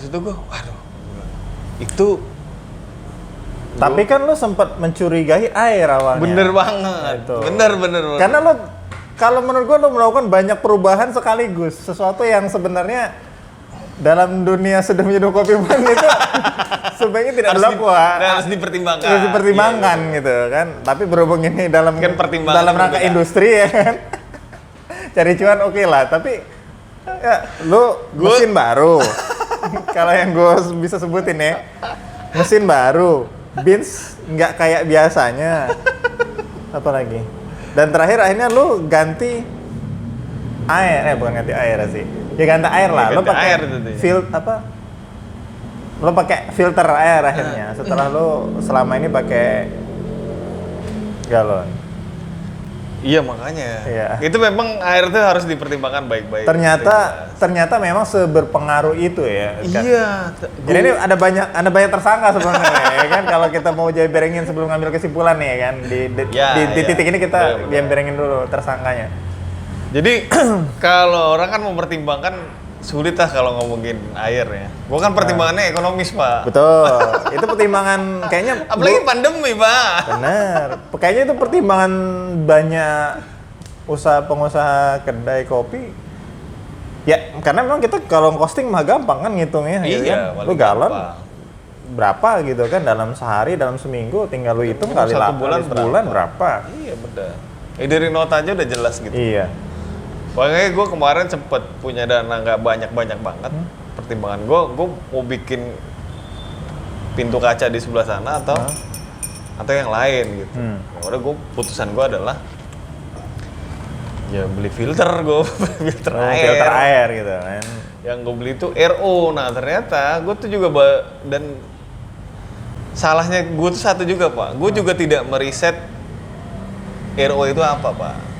Itu gue, waduh, itu. Tapi kan lu sempat mencurigai air awalnya. Bener banget. Itu. Bener. Karena lu, kalau menurut gua lu melakukan banyak perubahan sekaligus, sesuatu yang sebenarnya dalam dunia sudah minum kopi pun itu sebaiknya tidak berlaku. Harus dipertimbangkan. Harus dipertimbangkan gitu kan. Tapi berhubung ini dalam Kan pertimbangan dalam rangka berbeda. industri ya kan. Cari cuan oke lah, tapi ya, lu mesin baru. Kalau yang gue bisa sebutin ya, mesin baru, beans nggak kayak biasanya, apalagi. Dan terakhir akhirnya lu ganti air, bukan ganti air sih, ya ganti air lah. Lu Ganti pakai air itu. Lu pakai filter air akhirnya. Setelah lu selama ini pakai galon. Iya makanya. Iya. Itu memang air itu harus dipertimbangkan baik-baik. Ternyata memang seberpengaruh itu ya. Iya. Jadi ini ada banyak tersangka sebenarnya ya kan, kalau kita mau berengin sebelum ngambil kesimpulan nih ya kan, di titik ini kita berengin dulu tersangkanya. Jadi kalau orang kan mempertimbangkan sulit lah kalau ngomongin air ya. Gua kan pertimbangannya ekonomis, Pak. Betul. Itu pertimbangan kayaknya. Apalagi pandemi, Pak. Bener. Kayaknya itu pertimbangan banyak pengusaha kedai kopi. Ya, karena memang kita kalau costing mah gampang kan ngitungnya. Iya, gitu kan. Lu paling galon gampang. berapa gitu kan, dalam sehari, dalam seminggu, tinggal lu hitung kali sebulan berapa. Iya, benar. Dari nota aja udah jelas gitu. Iya. Pokoknya gue kemarin sempet punya dana nggak banyak banget. Pertimbangan gue mau bikin pintu kaca di sebelah sana atau yang lain gitu. Udah putusan gue adalah ya beli filter filter air gitu kan. Yang gue beli itu RO. Nah ternyata gue tuh juga dan salahnya gue tuh satu juga, Pak. Gue juga tidak meriset RO itu apa, Pak.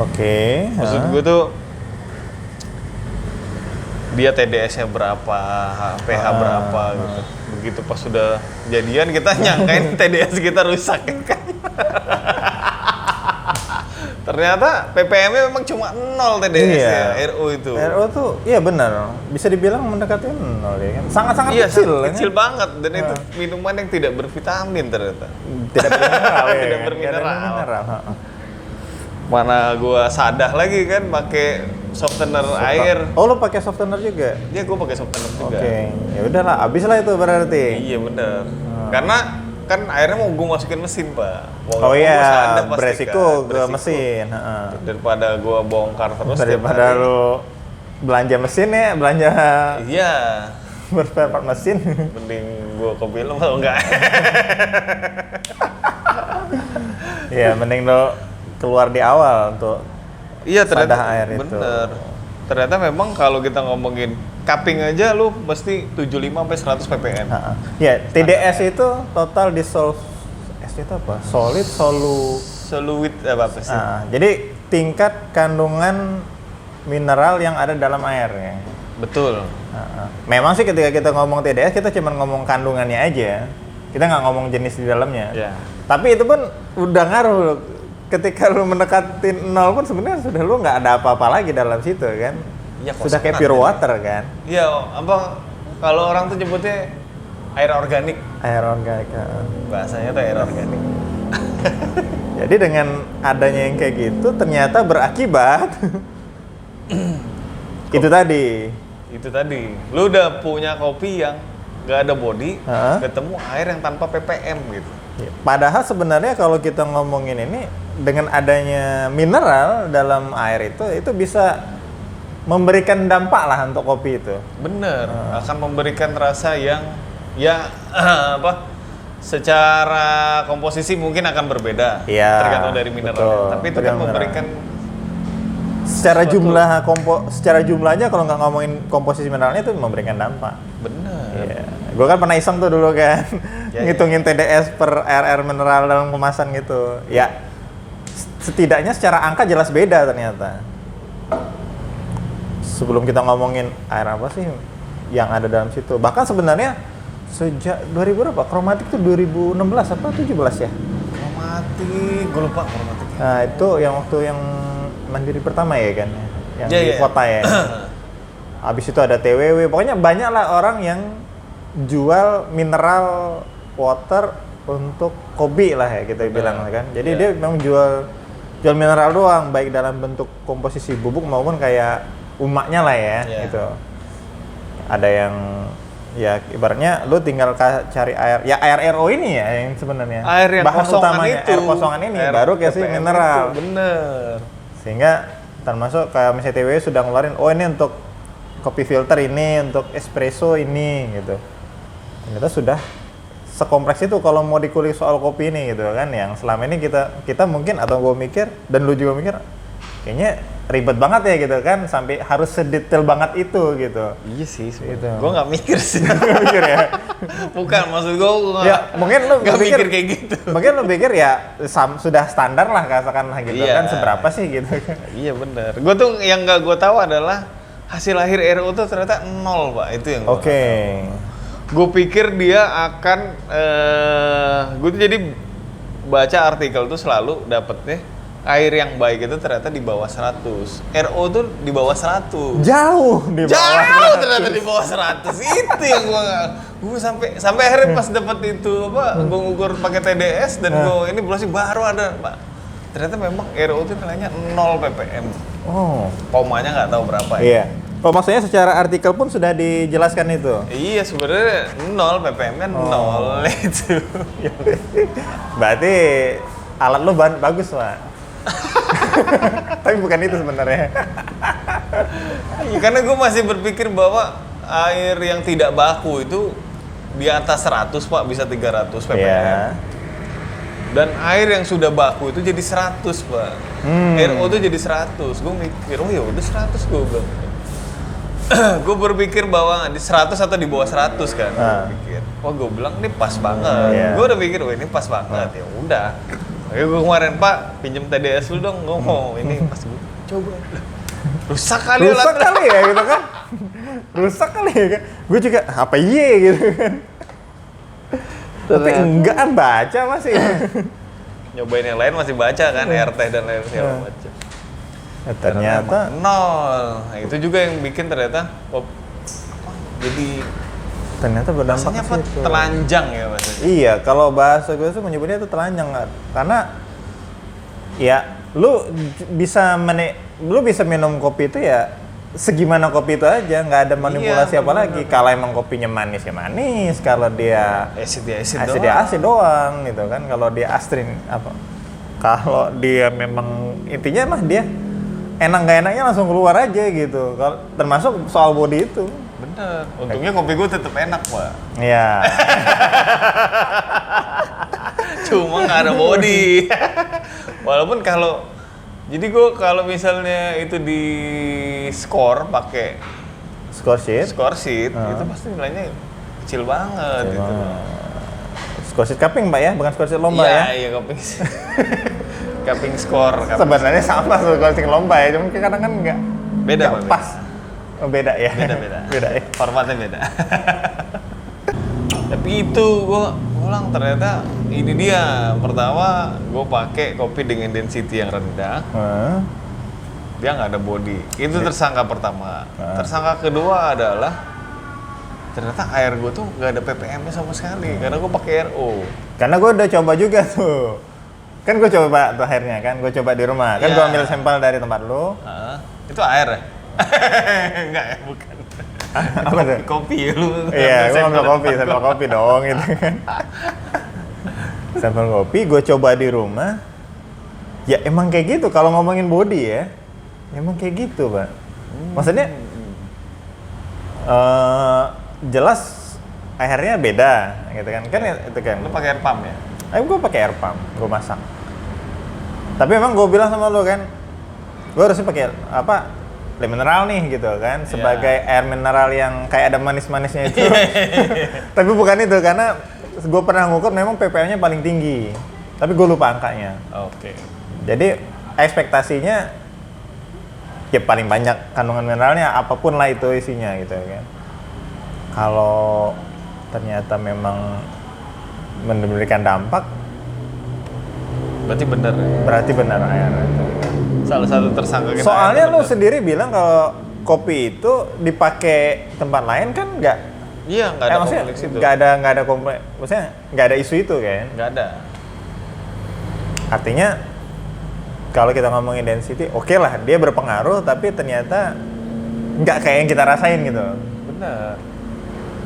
Oke. Maksud gue tuh dia TDS-nya berapa, pH berapa gitu. Begitu pas sudah jadian kita nyangkain TDS kita rusak kan. Ternyata ppm-nya memang cuma 0 TDS ya, RO itu. RO tuh iya benar. Bisa dibilang mendekati 0 ya kan. Sangat-sangat Iya, kecil kan. kecil banget dan itu minuman yang tidak bervitamin ternyata. Tidak bermineral ya. Tidak kan? bermineral. Mana gua sadah lagi kan pakai softener air. Oh, lo pakai softener juga? Iya, gua pakai softener juga. Oke. Ya udahlah, habis lah itu berarti. Iya, bener. Karena kan airnya mau gua masukin mesin, Pak. Oh iya, beresiko ke mesin. Daripada gua bongkar terus Daripada lo belanja mesin ya, belanja iya. berspare part mesin. Mending gua ke film atau enggak? Iya, mending lo keluar di awal untuk ternyata air bener. itu. Ternyata memang kalau kita ngomongin cupping aja lu mesti 75 sampai 100 ppm. Ya, TDS itu total dissolved itu apa? Soluit apa sih? Jadi tingkat kandungan mineral yang ada dalam air ya. Betul. Memang sih ketika kita ngomong TDS kita cuma ngomong kandungannya aja. Kita nggak ngomong jenis di dalamnya. Yeah. Tapi itu pun udah ngaruh. Ketika lu mendekatin 0 pun sebenarnya sudah lu nggak ada apa-apa lagi dalam situ kan. Ya, sudah kayak pure water kan. Iya, apa kalau orang tuh nyebutnya air organik. Air organik. Bahasanya tuh air organik. Jadi dengan adanya yang kayak gitu ternyata berakibat itu tadi. Lu udah punya kopi yang nggak ada body, ketemu air yang tanpa ppm gitu. Padahal sebenarnya kalau kita ngomongin ini dengan adanya mineral dalam air itu bisa memberikan dampak lah untuk kopi itu. Bener, akan memberikan rasa yang secara komposisi mungkin akan berbeda, tergantung dari mineralnya. Tapi itu kan memberikan secara jumlahnya kalau nggak ngomongin komposisi mineralnya itu memberikan dampak. Bener. Yeah. Gue kan pernah iseng tuh dulu kan, ngitungin TDS per RR mineral dalam kemasan gitu. Ya, setidaknya secara angka jelas beda ternyata. Sebelum kita ngomongin air apa sih yang ada dalam situ. Bahkan sebenarnya sejak 2000 berapa? Kromatik tuh 2016 apa 17 ya? Kromatik, gue lupa kromatik. Nah, itu yang waktu yang Mandiri pertama ya kan? Yang di iya. kota ya. Habis itu ada TWW, pokoknya banyak lah orang yang jual mineral water untuk kopi lah ya kita bilang kan. Jadi dia memang jual mineral doang, baik dalam bentuk komposisi bubuk maupun kayak umaknya lah ya gitu. Ada yang ya ibaratnya lu tinggal cari air, ya air RO ini ya yang sebenarnya air yang bahan kosongan utamanya itu, air kosongan ini air baru kasih PPM mineral. itu, bener. Sehingga termasuk kayak misalnya TWW sudah ngeluarin, oh ini untuk kopi filter ini, untuk espresso ini gitu. Ternyata sudah sekompleks itu kalau mau dikulik soal kopi ini gitu kan, yang selama ini kita mungkin atau gue mikir dan lu juga mikir kayaknya ribet banget ya gitu kan, sampai harus sedetail banget itu gitu. Iya sih, gitu. Gue nggak mikir sih. Nggak mikir ya? Bukan, maksud gue Ya mungkin lu nggak mikir kayak gitu. Mungkin lu pikir ya sudah standar lah katakanlah gitu Iya. kan, seberapa sih gitu kan. Iya bener. Gue tuh yang nggak gue tahu adalah hasil akhir RU tuh ternyata 0 Pak, itu yang gue Oke. Gue pikir dia akan, gue tuh jadi baca artikel tuh selalu dapetnya air yang baik itu ternyata di bawah 100. RO tuh di bawah 100. Jauh di bawah. Jauh ternyata di bawah 100. Itu yang gue sampai akhirnya pas dapet itu apa, gue ngukur pakai TDS dan gue ini belum baru ada, Pak. Ternyata memang RO itu nilainya 0 ppm. Oh. Komanya nggak tahu berapa ya. Iya. Oh maksudnya secara artikel pun sudah dijelaskan itu. Iya sebenarnya 0 ppm kan 0 itu. Berarti alat lu bagus Pak. Tapi bukan itu sebenarnya. Ya, karena gue masih berpikir bahwa air yang tidak baku itu di atas 100 Pak, bisa 300 ppm. Iya. Dan air yang sudah baku itu jadi 100 Pak. RO itu jadi 100. Gue mikir, oh ya udah 100 gue bilang. Gue berpikir bahwa di 100 atau di bawah 100 kan. Gue pikir. Wah gue bilang ini pas banget. Iya. Gue udah pikir, wah ini pas banget. Ya udah. Oke, gue kemarin Pak pinjem TDS lu dong, ngomong ini pas gue coba. Rusak kali Rusak kali ya gitu kan. Rusak kali ya kan. Gue juga apa iya gitu kan. Tapi enggak kan baca masih. Nyobain yang lain masih baca kan, RT dan lain segala macam. Ternyata nol. Nah, itu juga yang bikin ternyata jadi ternyata berdampak rasanya ke apa? situ. Telanjang ya bahasanya. Iya, kalau bahasa gue tuh menyebutnya itu telanjang kan. Karena ya lu bisa minum kopi itu ya segimana kopi itu aja, nggak ada manipulasi Iya, apa lagi. Kalau emang kopinya manis ya manis, kalau dia Acid asid ya asid doang gitu kan. Kalau dia astrin apa? Kalau dia memang intinya mah dia enak nggak enaknya langsung keluar aja gitu. Kalau termasuk soal body itu. Bener. Untungnya kopi gue tetap enak Pak. Iya. Cuma nggak ada body. Walaupun jadi gue kalau misalnya itu di skor pakai Score sheet. itu pasti nilainya kecil banget gitu. Score sheet cupping Mbak ya, bukan score sheet lomba ya. Iya cupping. Cupping score. Sebenarnya sama score sheet lomba ya, cuma kadang kan nggak Beda nggak Pak. pas. Oh, beda ya. Beda ya. Formatnya beda. Tapi itu gue pulang ternyata ini dia. Pertama gue pakai kopi dengan density yang rendah. Dia nggak ada body. Itu tersangka pertama. Tersangka kedua adalah ternyata air gue tuh nggak ada ppm-nya sama sekali karena gue pakai RO. Karena gue udah coba juga tuh. Kan gue coba tuh akhirnya kan, gue coba di rumah. Kan gue ambil sampel dari tempat lo. Itu air ya? Enggak ya, bukan. Apa tuh? Kopi lu. Iya, gue ambil sampel kopi dong gitu kan. Sampel kopi, gue coba di rumah. Ya emang kayak gitu, kalau ngomongin body ya. Emang kayak gitu, Pak. Maksudnya, jelas airnya beda gitu kan. Kan itu kan. Lu pakai air pump ya? Gue pakai air pump, gue masak. Tapi emang gue bilang sama lo kan, gue harusnya pakai apa? Air mineral nih gitu kan, sebagai air mineral yang kayak ada manis-manisnya itu. Tapi bukan itu, karena gue pernah ngukur memang ppm-nya paling tinggi. Tapi gue lupa angkanya. Oke. Jadi ekspektasinya ya paling banyak kandungan mineralnya, apapun lah itu isinya gitu kan. Kalau ternyata memang memberikan dampak, Berarti bener ya? berarti benar air itu. Salah satu tersangka kita. Soalnya air lu bener. sendiri bilang kalau kopi itu dipakai tempat lain kan nggak? Iya, nggak ada maksudnya konflik itu. nggak ada maksudnya nggak ada isu itu kan? Nggak ada. Artinya kalau kita ngomongin density, oke lah dia berpengaruh, tapi ternyata nggak kayak yang kita rasain gitu. Benar.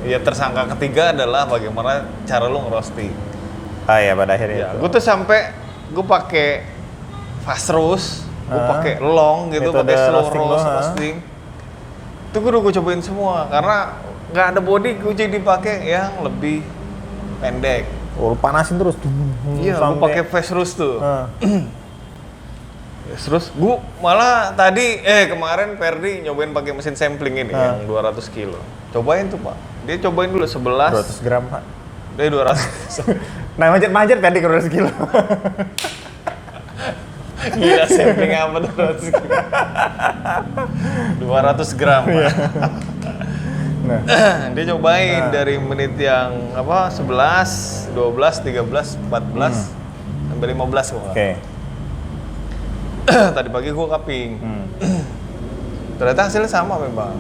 Ya tersangka ketiga adalah bagaimana cara lu ngerosting. Ah ya pada akhirnya Ya, itu. gue tuh sampai gue pakai fast roast, gue pakai long gitu, Metode pakai slow roasting roast, lo, roasting. Itu gue udah cobain semua karena nggak ada body, gue jadi pakai yang lebih pendek. Oh, lu panasin terus. Iya, gue pakai fast roast tuh. Ah. Terus gue malah tadi kemarin Ferdi nyobain pakai mesin sampling ini yang 200 kilo. Cobain tuh Pak. Dia cobain dulu 11. 200 gram Pak. Dia 200. Nah manjat Ferdi ke 200 kilo. Gila sampling apa tuh 200 kilo? 200 gram Pak. Nah, Dia cobain dari menit yang apa 11, 12, 13, 14 sampai 15 kok. oke. Tadi pagi gue cupping. Ternyata hasilnya sama memang.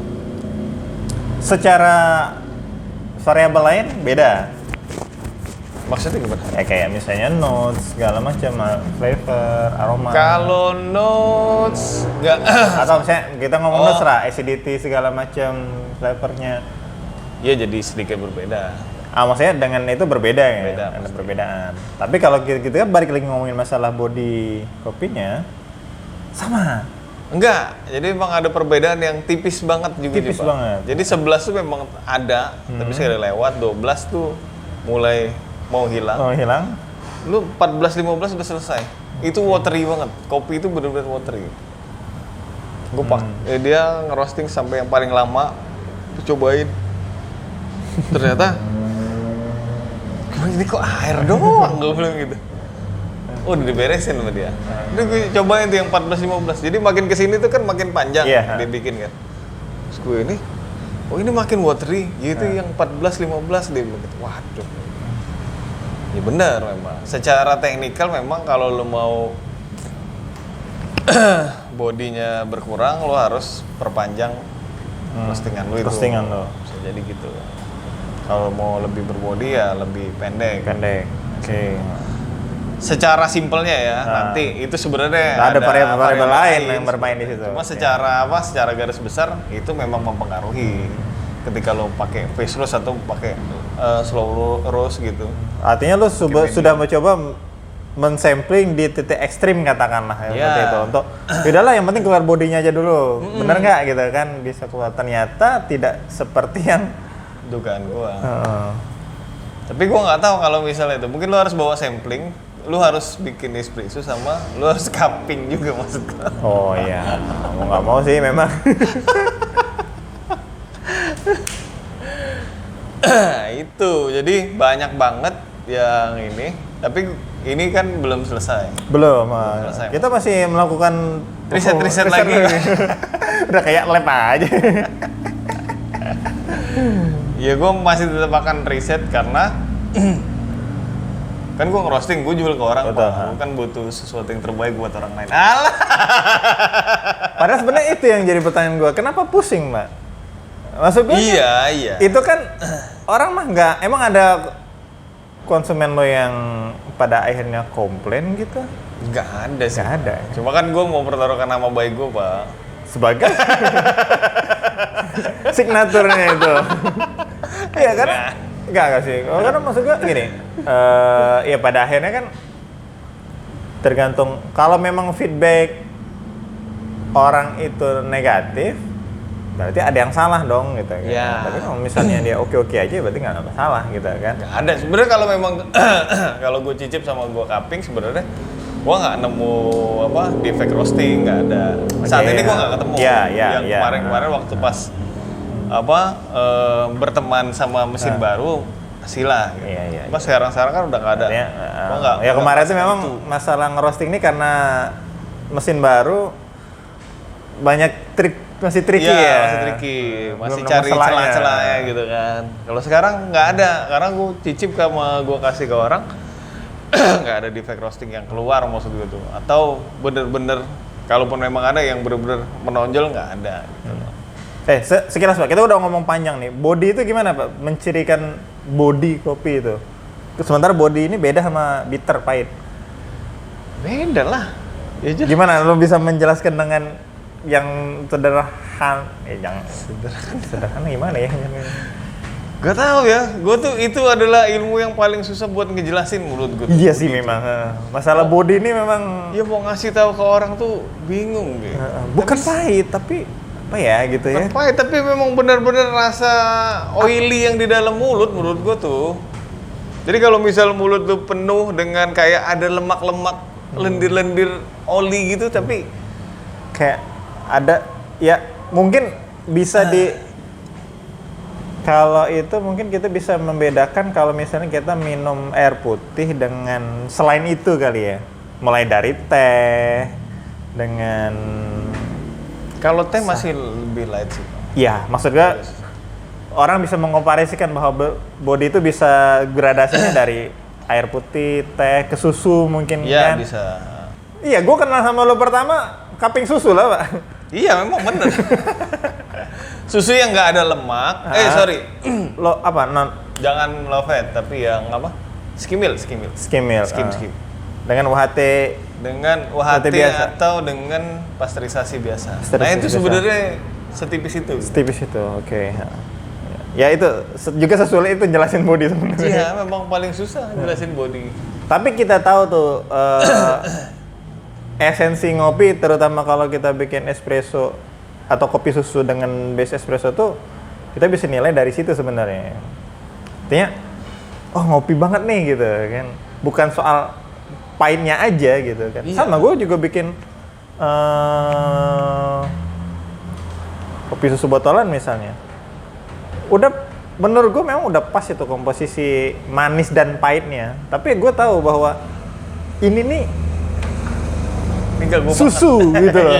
Secara variabel lain beda. Maksudnya gimana? Kayak misalnya notes segala macam, flavor, aroma. Kalau notes nggak Atau misalnya kita ngomong Oh. notes lah, acidity segala macam, flavornya. ya jadi sedikit berbeda. Maksudnya dengan itu berbeda ya? Beda, Ada pasti. perbedaan. Tapi kalau kita kan balik lagi ngomongin masalah body kopinya, sama. Enggak, jadi memang ada perbedaan yang tipis banget juga. Tipis Pak. banget. Jadi 11 tuh memang ada, tapi sekali lewat, 12 tuh mulai mau hilang. Oh hilang? Lu 14-15 udah selesai. Itu watery banget. Kopi itu bener-bener watery. Gue dia ngerosting sampai yang paling lama. Gue cobain. Ternyata ini kok air doang, gue bilang gitu. Oh, udah diberesin sama dia. Udah gue cobain tuh yang 14-15. Jadi makin kesini tuh kan makin panjang dibikin kan. Terus gue ini makin watery. Gitu yang 14-15 dia bilang gitu. Waduh. Ya benar memang. Secara teknikal memang kalau lo mau bodinya berkurang, lo harus perpanjang roastingan lo itu. Roastingan lo. Bisa jadi gitu. Kalau mau lebih berbody ya lebih pendek. Pendek. Oke. Secara simpelnya ya, nanti itu sebenarnya Ada variabel lain yang bermain di situ. Cuma secara garis besar itu memang mempengaruhi. Ketika lo pakai face roast atau pakai slow roast gitu. Artinya lu sudah mencoba mensampling di titik ekstrim katakanlah ya, seperti itu. Untuk udahlah yang penting keluar bodinya aja dulu. Bener nggak gitu kan bisa keluar. Ternyata tidak seperti yang Dugaan gua. Tapi gua nggak tahu kalau misalnya itu. Mungkin lo harus bawa sampling, lo harus bikin espresso sama lo harus cupping juga maksud gua. Oh iya, mau nggak mau sih memang. Itu jadi banyak banget yang ini. Tapi ini kan belum selesai. Belum. Selesai. Kita masih melakukan Riset lagi. Udah kayak lab aja. Ya gue masih tetap akan riset karena kan gue ngerosting, gue jual ke orang, Betul, Pak. Gue kan butuh sesuatu yang terbaik buat orang lain. Alah. Padahal sebenarnya itu yang jadi pertanyaan gue. Kenapa pusing, Mbak? Maksud gue Iya. itu kan orang mah nggak, emang ada konsumen lo yang pada akhirnya komplain gitu? Nggak ada sih. Nggak ada. Cuma kan gue mau pertaruhkan nama baik gue, Pak. Sebagai signaturnya itu. Iya karena enggak sih. Karena maksud gue gini, ya pada akhirnya kan tergantung kalau memang feedback orang itu negatif, berarti ada yang salah dong gitu kan. Ya. Tapi kalau misalnya dia oke-oke aja berarti nggak ada masalah gitu kan. Nggak ada. Sebenarnya kalau memang kalau gue cicip sama gue cupping sebenarnya gue nggak nemu defect roasting, nggak ada. Saat ini gue nggak ketemu. Yang kemarin waktu pas berteman sama mesin baru sila. Gitu. Iya. Pas sekarang kan udah nggak ada. Gua nggak. Ya kemarin itu memang itu. masalah ngerosting ini karena mesin baru banyak masih tricky Iya, ya. masih tricky, masih Belum cari nemu celahnya. celah-celahnya gitu kan. Kalau sekarang nggak ada, karena gue cicip sama gue kasih ke orang, nggak ada defect roasting yang keluar maksud gue tuh. Atau bener-bener, kalaupun memang ada yang bener-bener menonjol nggak ada. Gitu. Sekilas Pak, kita udah ngomong panjang nih. Body itu gimana Pak? Mencirikan body kopi itu. Sementara body ini beda sama bitter pahit. Beda lah. Ya, Gimana lo bisa menjelaskan dengan yang sederhana? Yang sederhana gimana ya? Gak tahu ya, gue tuh itu adalah ilmu yang paling susah buat ngejelasin menurut gue. Iya sih memang. Masalah body ini memang Ya mau ngasih tahu ke orang tuh bingung gitu. bukan pahit tapi apa ya gitu ya. Bukan pahit, tapi memang benar-benar rasa oily yang di dalam mulut menurut gue tuh. Jadi kalau misal mulut tuh penuh dengan kayak ada lemak-lemak, lendir-lendir oli gitu, tapi Kayak ada ya mungkin bisa kalau itu mungkin kita bisa membedakan kalau misalnya kita minum air putih dengan selain itu kali ya. Mulai dari teh dengan kalau teh masih lebih light sih. ya maksudnya orang bisa mengoperasikan bahwa body itu bisa gradasinya dari air putih, teh, ke susu mungkin Iya kan. bisa. Iya, gue kenal sama lo pertama kaping susu lah Pak. Iya memang bener. Susu yang nggak ada lemak. Sorry. Lo apa? Jangan low fat, tapi yang apa? Skim milk. Skim. Dengan UHT Dengan UHT biasa. atau dengan pasteurisasi biasa. Pasteurisasi Nah itu biasa. sebenarnya setipis itu. tipis itu, oke. Ya itu juga sesulit itu jelasin body sebenarnya. Iya, memang paling susah jelasin body. Tapi kita tahu tuh esensi ngopi, terutama kalau kita bikin espresso atau kopi susu dengan base espresso tuh kita bisa nilai dari situ sebenarnya. Artinya, oh ngopi banget nih gitu kan. Bukan soal pahitnya aja gitu kan. Iya. Sama gue juga bikin kopi susu botolan misalnya. Udah menurut gue memang udah pas itu komposisi manis dan pahitnya. Tapi gue tahu bahwa ini nih Tinggal gua susu gitu loh.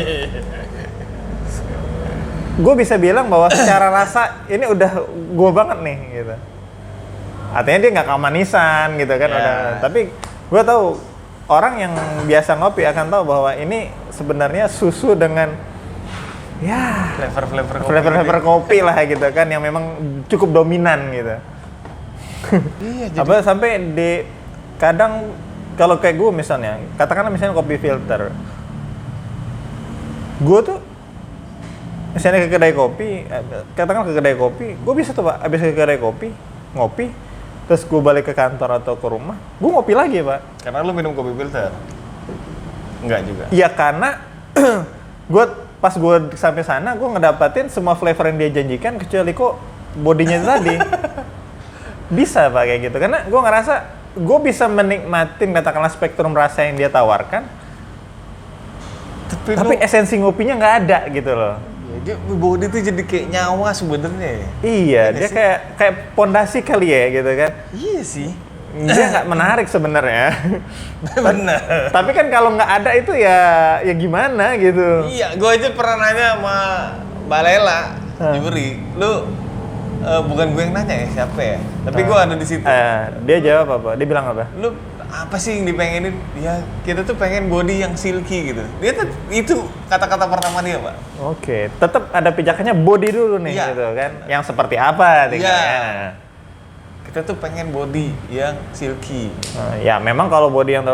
Gue bisa bilang bahwa secara rasa ini udah gue banget nih gitu. Artinya dia nggak kemanisan gitu kan. Ya. Tapi gue tahu orang yang biasa ngopi akan tahu bahwa ini sebenarnya susu dengan ya flavor kopi lah gitu kan yang memang cukup dominan gitu. Iya, jadi Apa sampai di kadang kalau kayak gue misalnya, katakanlah misalnya kopi filter, gue tuh misalnya ke kedai kopi, katakanlah ke kedai kopi, gue bisa tuh Pak, abis ke kedai kopi, ngopi, terus gue balik ke kantor atau ke rumah, gue ngopi lagi Pak. karena lu minum kopi filter. Enggak juga. Iya karena gue pas gue sampai sana, gue ngedapatin semua flavor yang dia janjikan, kecuali kok bodinya tadi. Bisa Pak kayak gitu, karena gue ngerasa gue bisa menikmatin katakanlah spektrum rasa yang dia tawarkan, tapi esensi ngopinya nggak ada gitu loh. Ya, dia body itu jadi kayak nyawa sebenarnya. Iya, dia sih? kayak pondasi kali ya gitu kan. Iya sih. Dia nggak menarik sebenarnya. Bener. Tapi kan kalau nggak ada itu ya gimana gitu. Iya, gue aja pernah nanya sama Mbak Lela, Juri, lu bukan gue yang nanya ya, siapa ya? Tapi gue ada di situ. Dia jawab apa? Dia bilang apa? Lu apa sih yang dipengenin? Ya kita tuh pengen body yang silky gitu. Dia tuh itu kata-kata pertama dia, Pak. Oke, tetap ada pijakannya body dulu nih Iya. gitu kan. Yang seperti apa Iya. tinggalnya. Kita tuh pengen body yang silky. Ya memang kalau body yang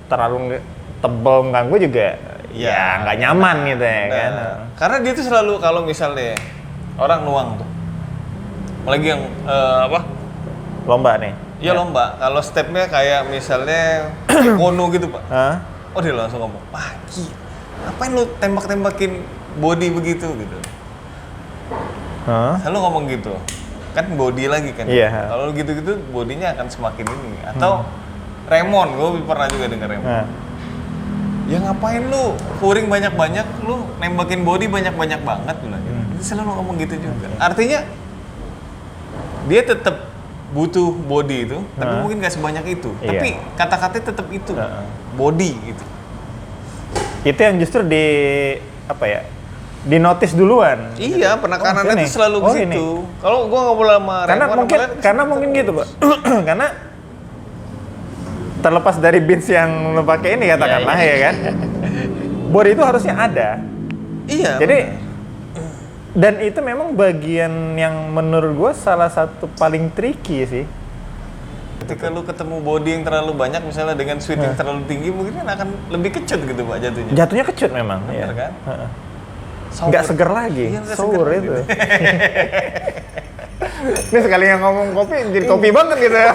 terlalu tebal mengganggu juga ya nggak nyaman gitu ya kan. Karena dia tuh selalu kalau misalnya orang nuang tuh. Apalagi yang apa? Lomba nih. Ya lomba. Kalau stepnya kayak misalnya taekwondo gitu, Pak. Hah? Oh dia langsung ngomong, wah ngapain lu tembak-tembakin body begitu gitu. Hah? Selalu ngomong gitu. Kan body lagi kan. Iya. Kalau gitu-gitu bodinya akan semakin ini. Atau Remon, gue pernah juga denger Remon. Nah. Ya ngapain lu pouring banyak-banyak, lu nembakin body banyak-banyak banget gitu. Dia selalu ngomong gitu juga. Artinya dia tetap butuh body itu, tapi mungkin gak sebanyak itu. Iya. Tapi kata-katanya tetap itu. Body gitu. Itu yang justru di notice duluan. Iya, penekanannya ini. itu selalu ke ini. situ. Kalau gua ngobrol sama Karena mungkin gitu, Pak. Karena terlepas dari beans yang lo pakai ini katakanlah ya kan. Body itu harusnya ada. Iya. Jadi Dan itu memang bagian yang menurut gue salah satu paling tricky sih. Ketika lu ketemu body yang terlalu banyak, misalnya dengan sweet yang terlalu tinggi, mungkin kan akan lebih kecut gitu Pak jatuhnya. Jatuhnya kecut memang. Bener Iya. kan? Sour. Nggak seger lagi, Iya, nggak sour seger itu. gitu. Ini sekali yang ngomong kopi, jadi kopi banget gitu ya.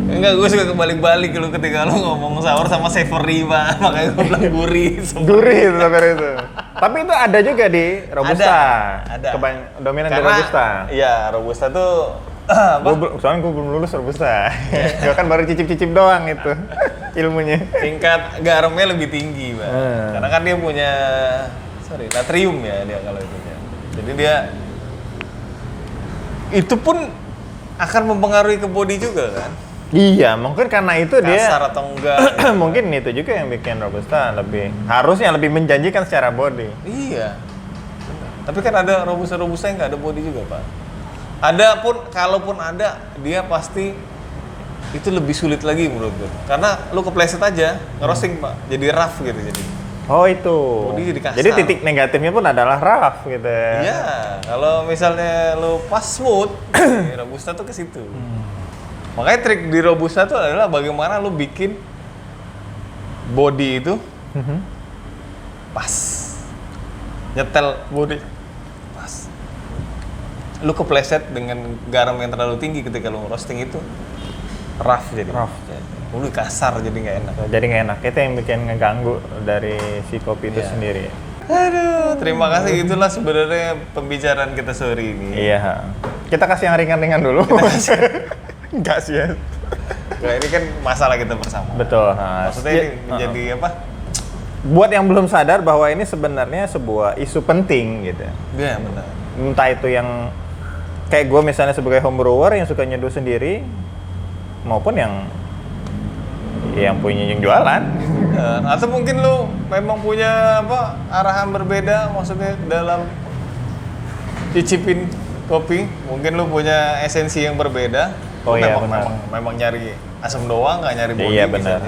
Enggak, gue suka kebalik-balik lu ketika lu ngomong sour sama savory Pak. Makanya gue bilang gurih. Gurih itu seger itu. Tapi itu ada juga di Robusta. Ada. Dominan di Karena, Robusta. Iya, Robusta tuh apa? Soalnya gue belum lulus Robusta. Gue kan baru cicip-cicip doang itu ilmunya. Tingkat garamnya lebih tinggi, Pak. Karena kan dia punya natrium ya dia kalau itu. Jadi dia itu pun akan mempengaruhi ke body juga kan. Iya, mungkin karena itu dia Kasar atau enggak. mungkin itu juga yang bikin Robusta harusnya lebih menjanjikan secara body. Iya. Benar. Tapi kan ada robusta yang nggak ada body juga, Pak. Ada pun, kalaupun ada, dia pasti itu lebih sulit lagi menurut gue. Karena lu kepleset aja, ngerosting Pak, jadi rough gitu jadi. Oh itu. Body jadi kasar. Jadi titik negatifnya pun adalah rough gitu. Iya, kalau misalnya lu pas smooth, robusta tuh ke situ. Makanya trik di robusta tuh adalah bagaimana lu bikin body itu pas. Nyetel body pas. Lu kepleset dengan garam yang terlalu tinggi ketika lu roasting itu rough jadi. Lu kasar jadi nggak enak. Jadi nggak enak. Itu yang bikin ngeganggu dari si kopi itu sendiri. Aduh, terima kasih. Itulah sebenarnya pembicaraan kita sore ini. Iya. Kita kasih yang ringan-ringan dulu. Enggak sih ya. Nah, ini kan masalah kita bersama. Betul. Maksudnya ini menjadi apa? Buat yang belum sadar bahwa ini sebenarnya sebuah isu penting gitu. Iya, benar. Entah itu yang kayak gue misalnya sebagai home brewer yang suka nyeduh sendiri, maupun yang punya yang jualan. Atau mungkin lu memang punya apa arahan berbeda, maksudnya dalam cicipin kopi, mungkin lu punya esensi yang berbeda. Oh Lu iya, memang nyari asam doang, nggak nyari body. Iya benar.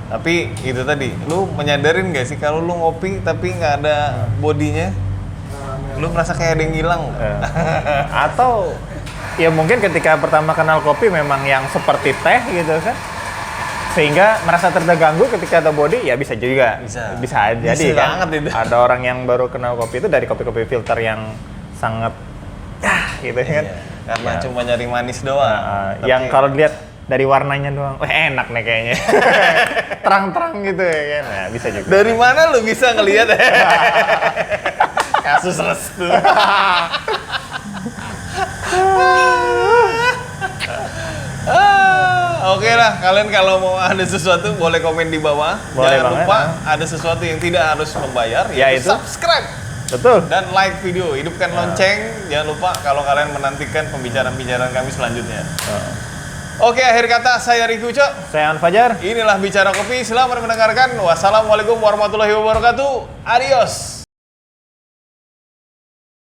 Tapi itu tadi, lu menyadarin nggak sih kalau lu ngopi tapi nggak ada bodinya, lu merasa kayak ada yang hilang? Atau ya mungkin ketika pertama kenal kopi memang yang seperti teh gitu kan, sehingga merasa terganggu ketika ada body, ya bisa juga. Bisa jadi bisa kan. Banget, ada orang yang baru kenal kopi itu dari kopi-kopi filter yang sangat gitu kan. Karena cuma nyari manis doang. Yang kalau dilihat dari warnanya doang, enak nih kayaknya. Terang-terang gitu ya kan. Nah, bisa juga. Dari mana lu bisa ngelihat? Kasus restu. Oke lah, kalian kalau mau ada sesuatu boleh komen di bawah. Boleh Jangan banget, lupa ada sesuatu yang tidak harus membayar, yaitu Yaitu? subscribe Betul. dan like video. Hidupkan lonceng. Jangan lupa kalau kalian menantikan pembicaraan-pembicaraan kami selanjutnya. Oke, akhir kata saya Riki Uco. Saya An Fajar. Inilah Bicara Kopi. Selamat mendengarkan. Wassalamualaikum warahmatullahi wabarakatuh. Adios.